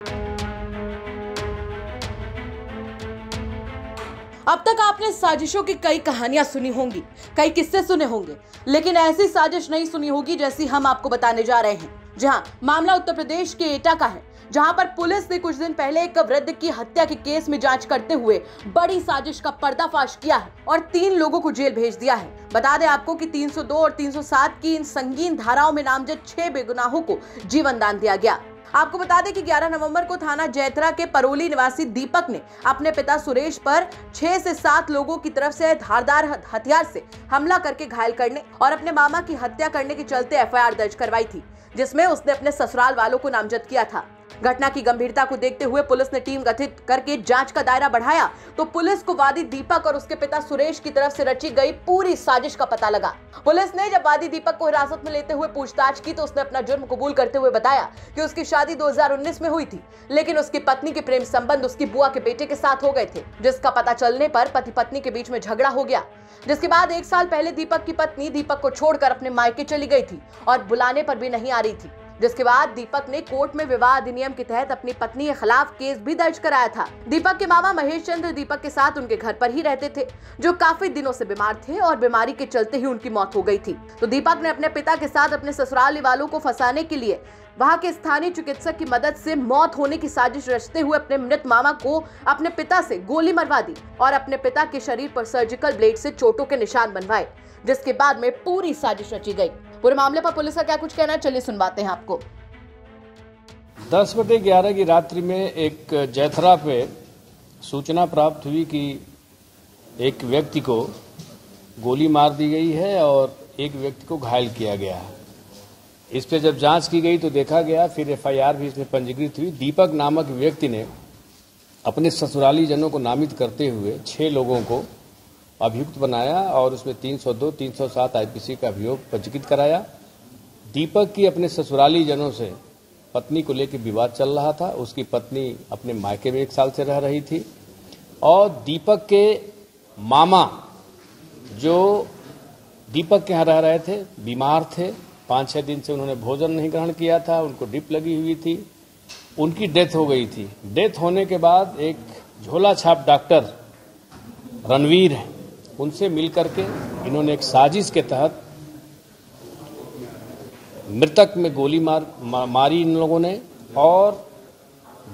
अब तक आपने साजिशों की कई कहानियां सुनी होंगी, कई किस्से सुने होंगे, लेकिन ऐसी साजिश नहीं सुनी होगी जैसी हम आपको बताने जा रहे हैं। जी हां, मामला उत्तर प्रदेश के एटा का है, जहां पर पुलिस ने कुछ दिन पहले एक वृद्ध की हत्या के केस में जांच करते हुए बड़ी साजिश का पर्दाफाश किया है और 3 लोगों को जेल भेज दिया है। बता दें आपको कि 302 और 307 की इन संगीन धाराओं में नामजद 6 बेगुनाहों को जीवन दान दिया गया। आपको बता दें कि 11 नवंबर को थाना जैतरा के परोली निवासी दीपक ने अपने पिता सुरेश पर 6 से 7 लोगों की तरफ से धारदार हथियार से हमला करके घायल करने और अपने मामा की हत्या करने के चलते एफआईआर दर्ज करवाई थी, जिसमें उसने अपने ससुराल वालों को नामजद किया था। घटना की गंभीरता को देखते हुए पुलिस ने टीम गठित करके जांच का दायरा बढ़ाया तो पुलिस को वादी दीपक और उसके पिता सुरेश की तरफ से रची गई पूरी साजिश का पता लगा। पुलिस ने जब वादी दीपक को हिरासत में लेते हुए पूछताछ की तो उसने अपना जुर्म कबूल करते हुए बताया कि उसकी शादी 2019 में हुई थी, लेकिन उसकी पत्नी के प्रेम संबंध उसकी बुआ के बेटे के साथ हो गए थे, जिसका पता चलने पर पति पत्नी के बीच में झगड़ा हो गया, जिसके बाद 1 साल पहले दीपक की पत्नी दीपक को छोड़कर अपने मायके चली गई थी और बुलाने पर भी नहीं आ रही थी। जिसके बाद दीपक ने कोर्ट में विवाह अधिनियम के तहत अपनी पत्नी के खिलाफ केस भी दर्ज कराया था। दीपक के मामा महेश चंद्र दीपक के साथ उनके घर पर ही रहते थे, जो काफी दिनों से बीमार थे और बीमारी के चलते ही उनकी मौत हो गई थी। तो दीपक ने अपने पिता के साथ अपने ससुराल वालों को फंसाने के लिए वहां के स्थानीय चिकित्सक की मदद से मौत होने की साजिश रचते हुए अपने मृत मामा को अपने पिता से गोली मरवा दी और अपने पिता के शरीर पर सर्जिकल ब्लेड से चोटों के निशान बनवाए, जिसके बाद में पूरी साजिश रची गई। पूरे मामले पर पुलिस का क्या कुछ कहना है, चलिए सुनवाते हैं आपको। 10/11 की रात्रि में एक जैथरा पे सूचना प्राप्त हुई कि एक व्यक्ति को गोली मार दी गई है और एक व्यक्ति को घायल किया गया है। इस पे जब जांच की गई तो देखा गया, फिर एफआईआर भी इसमें पंजीकृत हुई। दीपक नामक व्यक्ति ने अपने ससुराली जनों को नामित करते हुए 6 लोगों को अभियुक्त बनाया और उसमें 302, 307 आईपीसी का अभियोग पंजीकृत कराया। दीपक की अपने ससुराली जनों से पत्नी को लेकर विवाद चल रहा था। उसकी पत्नी अपने मायके में 1 साल से रह रही थी और दीपक के मामा जो दीपक के यहाँ रह रहे थे बीमार थे, 5-6 दिन से उन्होंने भोजन नहीं ग्रहण किया था, उनको ड्रिप लगी हुई थी, उनकी डेथ हो गई थी। डेथ होने के बाद एक झोला छाप डॉक्टर रणवीर है, उनसे मिलकर के इन्होंने एक साजिश के तहत मृतक में गोली मारी इन लोगों ने और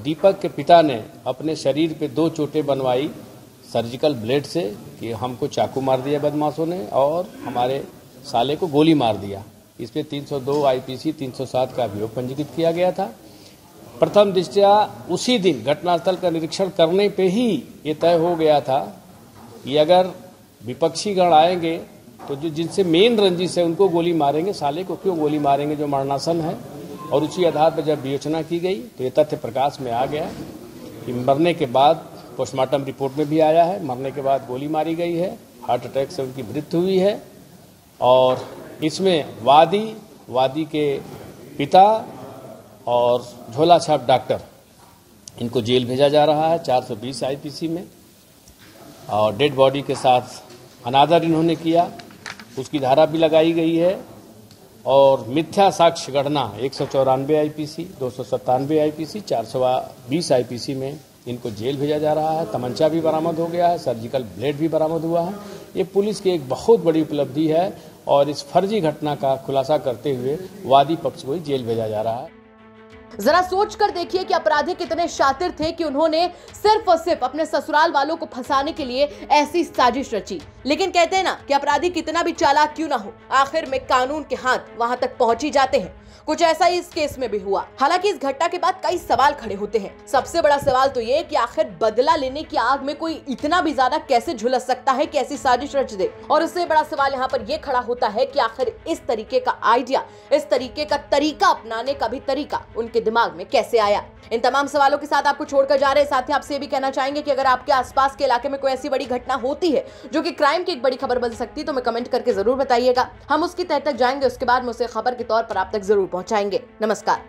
दीपक के पिता ने अपने शरीर पे 2 चोटें बनवाई सर्जिकल ब्लेड से कि हमको चाकू मार दिया बदमाशों ने और हमारे साले को गोली मार दिया। इसमें 302 आईपीसी 307 का अभियोग पंजीकृत किया गया था। प्रथम दृष्टया उसी दिन घटनास्थल का निरीक्षण करने पे ही ये तय हो गया था कि अगर विपक्षी गण आएंगे तो जो जिनसे मेन रंजिश है उनको गोली मारेंगे, साले को क्यों गोली मारेंगे जो मरणासन है। और उसी आधार पर जब विवेचना की गई तो ये तथ्य प्रकाश में आ गया कि मरने के बाद पोस्टमार्टम रिपोर्ट में भी आया है, मरने के बाद गोली मारी गई है, हार्ट अटैक से उनकी मृत्यु हुई है। और इसमें वादी के पिता और झोला छाप डॉक्टर इनको जेल भेजा जा रहा है 420 आईपीसी में। और डेड बॉडी के साथ अनादर इन्होंने किया, उसकी धारा भी लगाई गई है। और मिथ्या साक्ष्य गणना 194 आईपीसी 297 आईपीसी 420 आईपीसी में इनको जेल भेजा जा रहा है। तमंचा भी बरामद हो गया है, सर्जिकल ब्लेड भी बरामद हुआ है। ये पुलिस की एक बहुत बड़ी उपलब्धि है और इस फर्जी घटना का खुलासा करते हुए वादी पक्ष को ही जेल भेजा जा रहा है। जरा सोच कर देखिए कि अपराधी कितने शातिर थे कि उन्होंने सिर्फ और सिर्फ अपने ससुराल वालों को फंसाने के लिए ऐसी साजिश रची। लेकिन कहते हैं ना कि अपराधी कितना भी चालाक क्यों ना हो, आखिर में कानून के हाथ वहां तक पहुंच ही जाते हैं। कुछ ऐसा ही इस केस में भी हुआ। हालांकि इस घटना के बाद कई सवाल खड़े होते हैं। सबसे बड़ा सवाल तो ये कि आखिर बदला लेने की आग में कोई इतना भी ज्यादा कैसे झुलस सकता है कि ऐसी साजिश रच दे। और उससे बड़ा सवाल यहाँ पर यह खड़ा होता है कि आखिर इस तरीके का आइडिया, इस तरीके का तरीका अपनाने का भी तरीका उनके दिमाग में कैसे आया। इन तमाम सवालों के साथ आपको छोड़कर जा रहे साथ ही आपसे भी कहना चाहेंगे कि अगर आपके आसपास के इलाके में कोई ऐसी बड़ी घटना होती है जो कि क्राइम की एक बड़ी खबर बन सकती है तो हमें कमेंट करके जरूर बताइएगा। हम उसकी तह तक जाएंगे, उसके बाद में उसे खबर के तौर पर आप तक जरूर पहुंचाएंगे। नमस्कार।